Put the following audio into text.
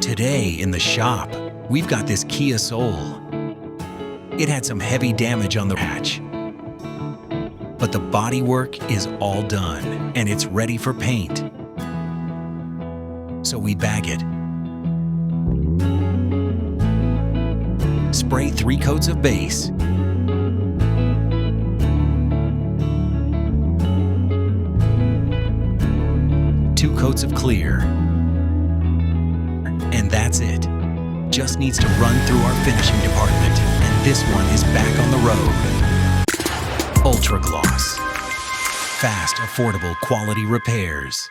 Today in the shop, we've got this Kia Soul. It had some heavy damage on the hatch, but the bodywork is all done and it's ready for paint. So we bag it, spray 3 coats of base, two coats of clear, and that's it. Just needs to run through our finishing department, and this one is back on the road. Ultra Gloss. Fast, affordable, quality repairs.